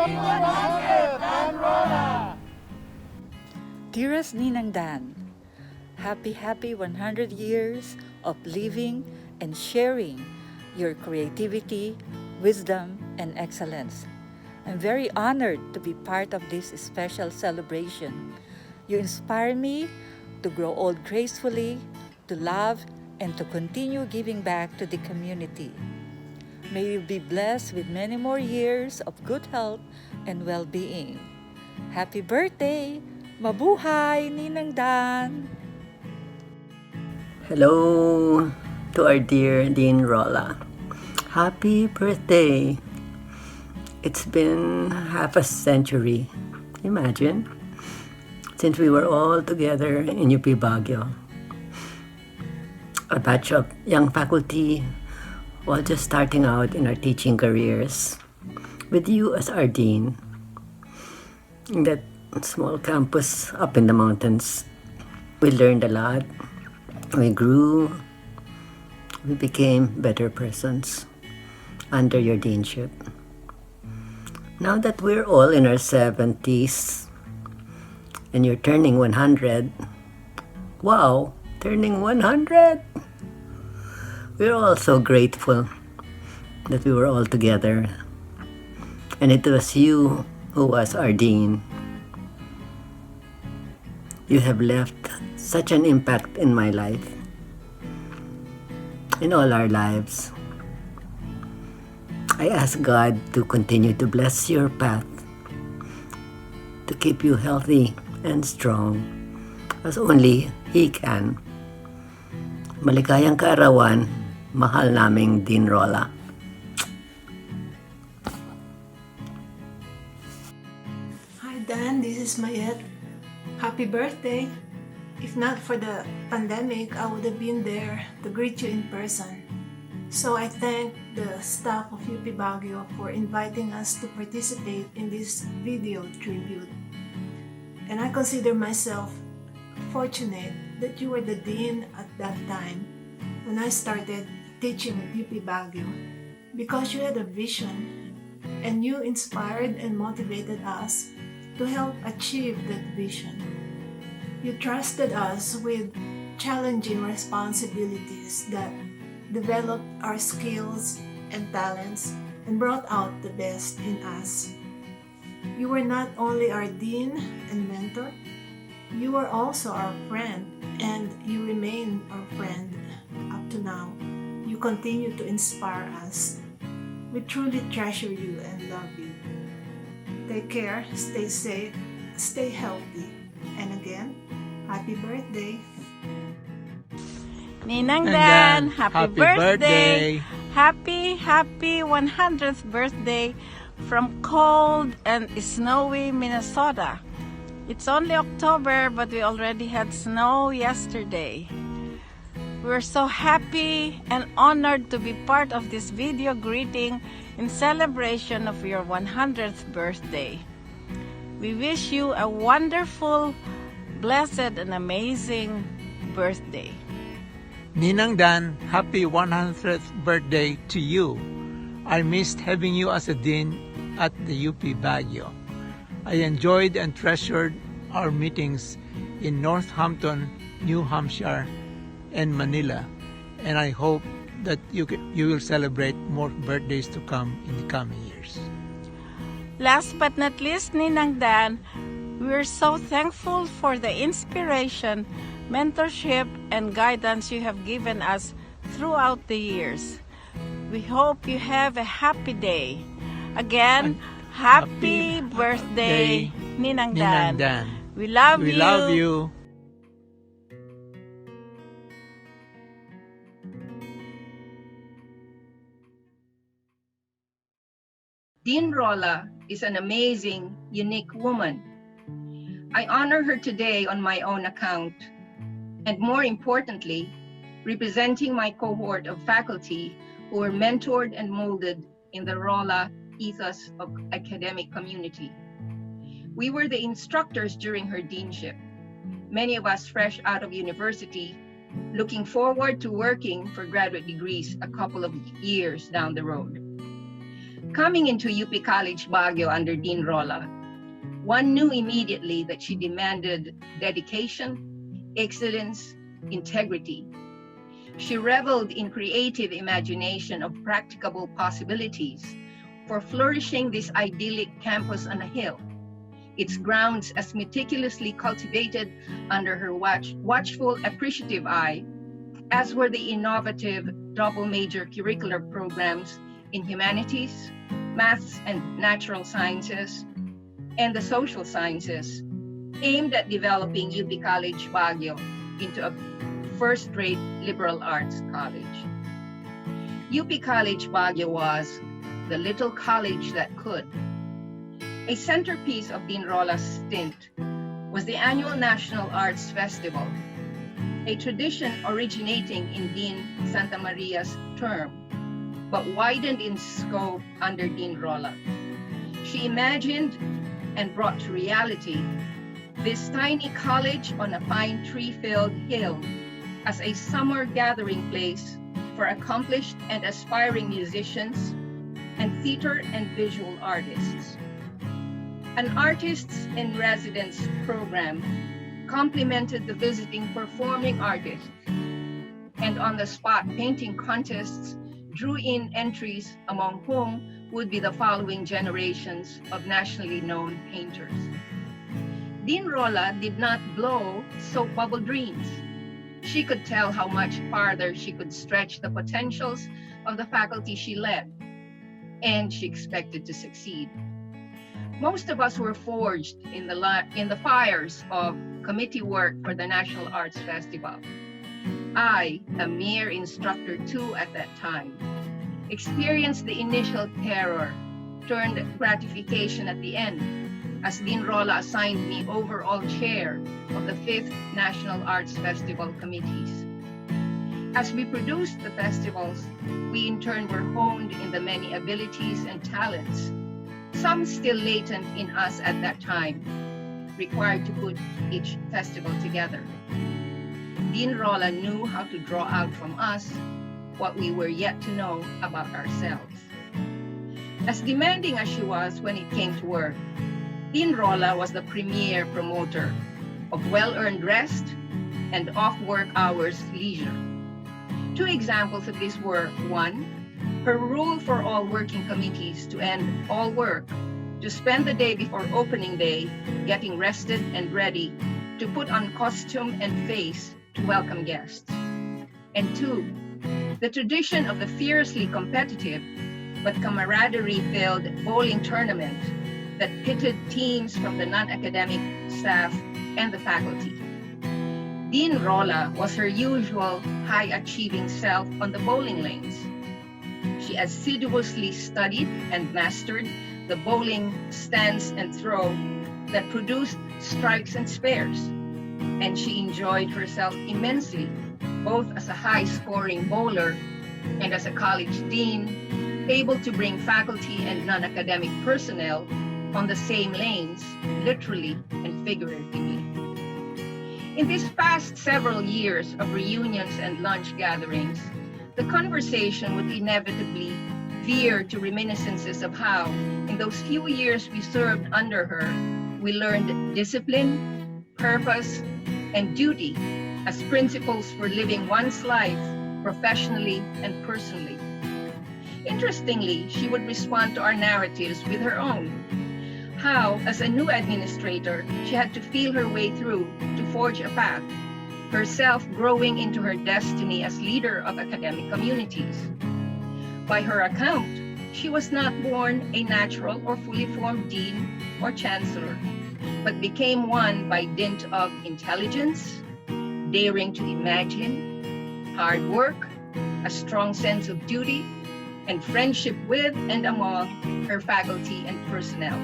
100 Rola! Dearest Ninang Dan, happy 100 years of living and sharing your creativity, wisdom, and excellence. I'm very honored to be part of this special celebration. You inspire me to grow old gracefully, to love, and to continue giving back to the community. May you be blessed with many more years of good health and well-being. Happy birthday! Mabuhay, Ninang Dan! Hello to our dear Dean Rola. Happy birthday! It's been half a century, imagine, since we were all together in UP Baguio. A batch of young faculty while just starting out in our teaching careers, with you as our dean. In that small campus up in the mountains, we learned a lot. We grew, we became better persons under your deanship. Now that we're all in our 70s and you're turning 100, wow, turning 100! We're all so grateful that we were all together, and it was you who was our dean. You have left such an impact in my life, in all our lives. I ask God to continue to bless your path, to keep you healthy and strong, as only He can. Maligayang kaarawan, mahal naming Dean Rola. Hi Dan, this is Mayet. Happy birthday! If not for the pandemic, I would have been there to greet you in person. So I thank the staff of UP Baguio for inviting us to participate in this video tribute. And I consider myself fortunate that you were the dean at that time when I started teaching at UP Baguio, because you had a vision and you inspired and motivated us to help achieve that vision. You trusted us with challenging responsibilities that developed our skills and talents and brought out the best in us. You were not only our dean and mentor, you were also our friend, and you remain our friend up to now. You continue to inspire us. We truly treasure you and love you. Take care, stay safe, stay healthy, and again, happy birthday! Ninang Dan, happy birthday! Happy 100th birthday from cold and snowy Minnesota. It's only October, but we already had snow yesterday. We're so happy and honored to be part of this video greeting in celebration of your 100th birthday. We wish you a wonderful, blessed, and amazing birthday. Ninang Dan, happy 100th birthday to you. I missed having you as a dean at the UP Baguio. I enjoyed and treasured our meetings in Northampton, New Hampshire, and Manila, and I hope that you will celebrate more birthdays to come in the coming years. Last but not least, Ninang Dan, we're so thankful for the inspiration, mentorship, and guidance you have given us throughout the years. We hope you have a happy day. Again, happy birthday, Ninang Dan. Ninang Dan. We love We you. love you. Dean Rola is an amazing, unique woman. I honor her today on my own account, and more importantly, representing my cohort of faculty who were mentored and molded in the Rola ethos of academic community. We were the instructors during her deanship, many of us fresh out of university, looking forward to working for graduate degrees a couple of years down the road. Coming into UP College Baguio under Dean Rola, one knew immediately that she demanded dedication, excellence, integrity. She reveled in creative imagination of practicable possibilities for flourishing this idyllic campus on a hill, its grounds as meticulously cultivated under her watchful, appreciative eye, as were the innovative double major curricular programs in humanities, maths and natural sciences, and the social sciences, aimed at developing UP College Baguio into a first-rate liberal arts college. UP College Baguio was the little college that could. A centerpiece of Dean Rola's stint was the annual National Arts Festival, a tradition originating in Dean Santa Maria's term, but widened in scope under Dean Rola. She imagined and brought to reality this tiny college on a pine tree-filled hill as a summer gathering place for accomplished and aspiring musicians and theater and visual artists. An Artists in Residence program complemented the visiting performing artists, and on-the-spot painting contests drew in entries, among whom would be the following generations of nationally known painters. Dean Rola did not blow soap bubble dreams. She could tell how much farther she could stretch the potentials of the faculty she led, and she expected to succeed. Most of us were forged in the fires of committee work for the National Arts Festival. I, a mere instructor too at that time, experienced the initial terror turned gratification at the end, as Dean Rola assigned me overall chair of the 5th National Arts Festival committees. As we produced the festivals, we in turn were honed in the many abilities and talents, some still latent in us at that time, required to put each festival together. Dean Rola knew how to draw out from us what we were yet to know about ourselves. As demanding as she was when it came to work, Dean Rola was the premier promoter of well-earned rest and off-work hours leisure. Two examples of this were: one, her rule for all working committees to end all work, to spend the day before opening day getting rested and ready to put on costume and face to welcome guests. And two, the tradition of the fiercely competitive but camaraderie-filled bowling tournament that pitted teams from the non-academic staff and the faculty. Dean Rola was her usual high-achieving self on the bowling lanes. She assiduously studied and mastered the bowling stance and throw that produced strikes and spares, and she enjoyed herself immensely, both as a high-scoring bowler and as a college dean, able to bring faculty and non-academic personnel on the same lanes, literally and figuratively. In these past several years of reunions and lunch gatherings, the conversation would inevitably veer to reminiscences of how, in those few years we served under her, we learned discipline, purpose, and duty as principles for living one's life professionally and personally. Interestingly, she would respond to our narratives with her own. How, as a new administrator, she had to feel her way through to forge a path, herself growing into her destiny as leader of academic communities. By her account, she was not born a natural or fully formed dean or chancellor, but became one by dint of intelligence, daring to imagine, hard work, a strong sense of duty, and friendship with and among her faculty and personnel.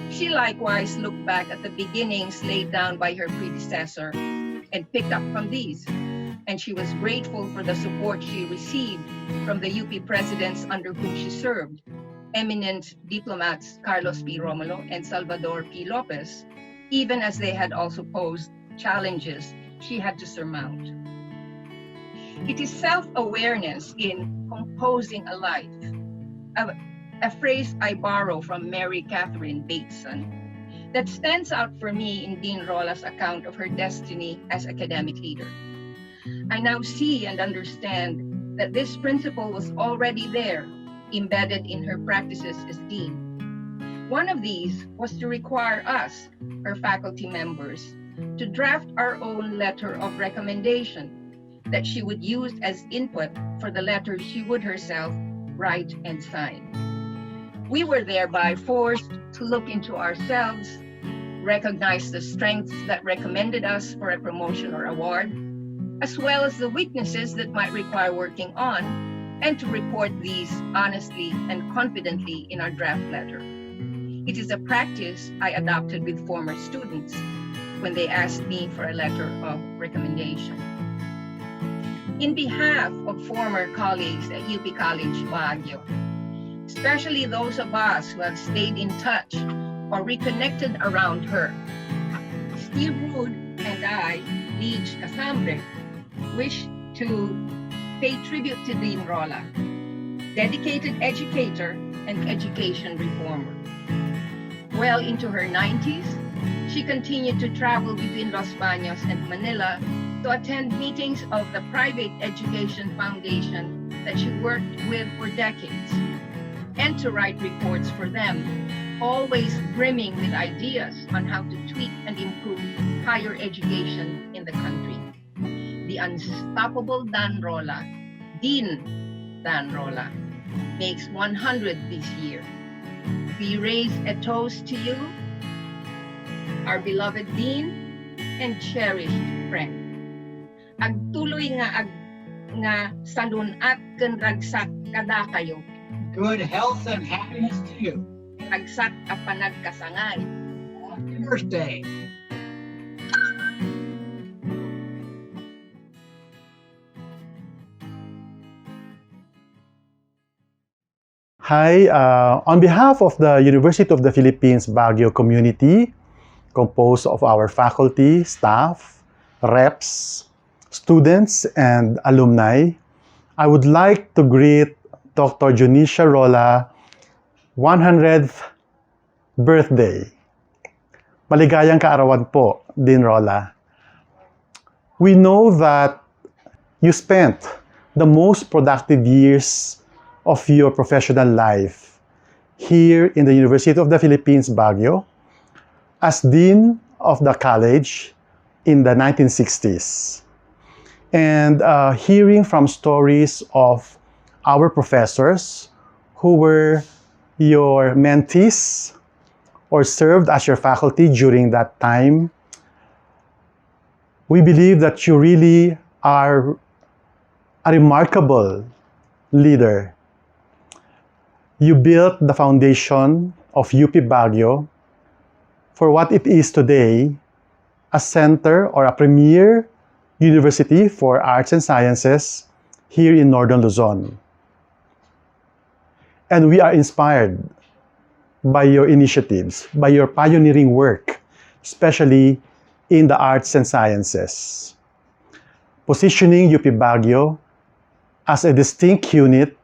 She likewise looked back at the beginnings laid down by her predecessor and picked up from these, and she was grateful for the support she received from the UP presidents under whom she served, eminent diplomats Carlos P. Romulo and Salvador P. Lopez, even as they had also posed challenges she had to surmount. It is self-awareness in composing a life, a phrase I borrow from Mary Catherine Bateson that stands out for me in Dean Rola's account of her destiny as academic leader. I now see and understand that this principle was already there, embedded in her practices as dean. One of these was to require us, her faculty members, to draft our own letter of recommendation that she would use as input for the letters she would herself write and sign. We were thereby forced to look into ourselves, recognize the strengths that recommended us for a promotion or award, as well as the weaknesses that might require working on, and to report these honestly and confidently in our draft letter. It is a practice I adopted with former students when they asked me for a letter of recommendation. In behalf of former colleagues at UP College Baguio, especially those of us who have stayed in touch or reconnected around her, Steve Rood and I, Liege Casambre, wish to pay tribute to Dean Rola, dedicated educator and education reformer. Well into her 90s, she continued to travel between Los Baños and Manila to attend meetings of the private education foundation that she worked with for decades, and to write reports for them, always brimming with ideas on how to tweak and improve higher education in the country. The unstoppable Dan Rola, Dean Dan Rola, makes 100 this year. We raise a toast to you, our beloved Dean and cherished friend. Agtuloy nga salunat ken ragsak kada kayo. Good health and happiness to you. Ragsak a panagkasangay. Happy birthday. Hi, on behalf of the University of the Philippines Baguio community, composed of our faculty, staff, reps, students, and alumni, I would like to greet Dr. Dionisia Rola 100th birthday. Maligayang kaarawan po, Dean Rola. We know that you spent the most productive years of your professional life here in the University of the Philippines, Baguio, as Dean of the college in the 1960s. And hearing from stories of our professors who were your mentees or served as your faculty during that time, we believe that you really are a remarkable leader. You built the foundation of UP Baguio for what it is today, a center or a premier university for arts and sciences here in Northern Luzon. And we are inspired by your initiatives, by your pioneering work, especially in the arts and sciences, positioning UP Baguio as a distinct unit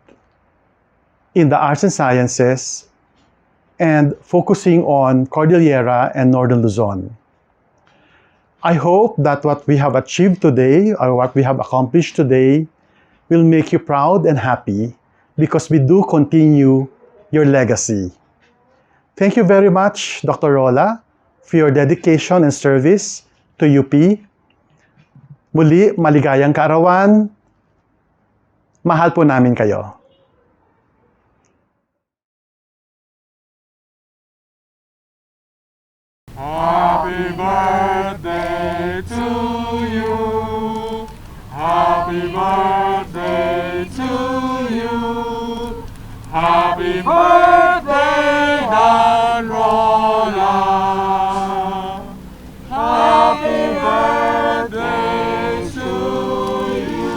in the arts and sciences and focusing on Cordillera and Northern Luzon. I hope that what we have achieved today or what we have accomplished today will make you proud and happy because we do continue your legacy. Thank you very much, Dr. Rola, for your dedication and service to UP. Muli, maligayang kaarawan. Mahal po namin kayo. Happy birthday to you. Happy birthday to you. Happy birthday, Dan Rola. Happy birthday to you.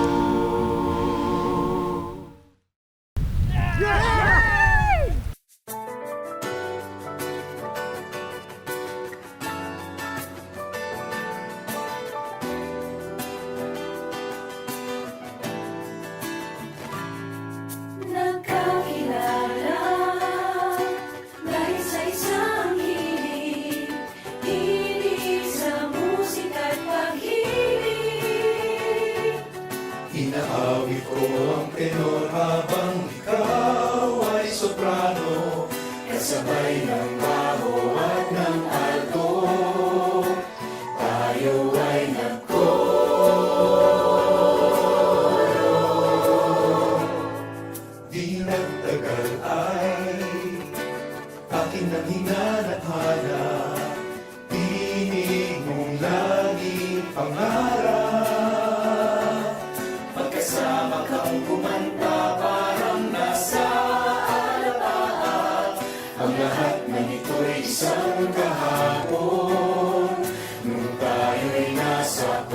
Nagkakilala Hawig ko ang tenor habang ikaw ay soprano, kasabay ng baho at ng alto, tayo ay nagkoro. Di nagtagal ay akin ang hinanap-hanap, tinig mong laging pangarap. Magkasama kang kumanta parang nasa alapaap. Ang lahat ng ito'y isang kahapon, nung tayo'y nasa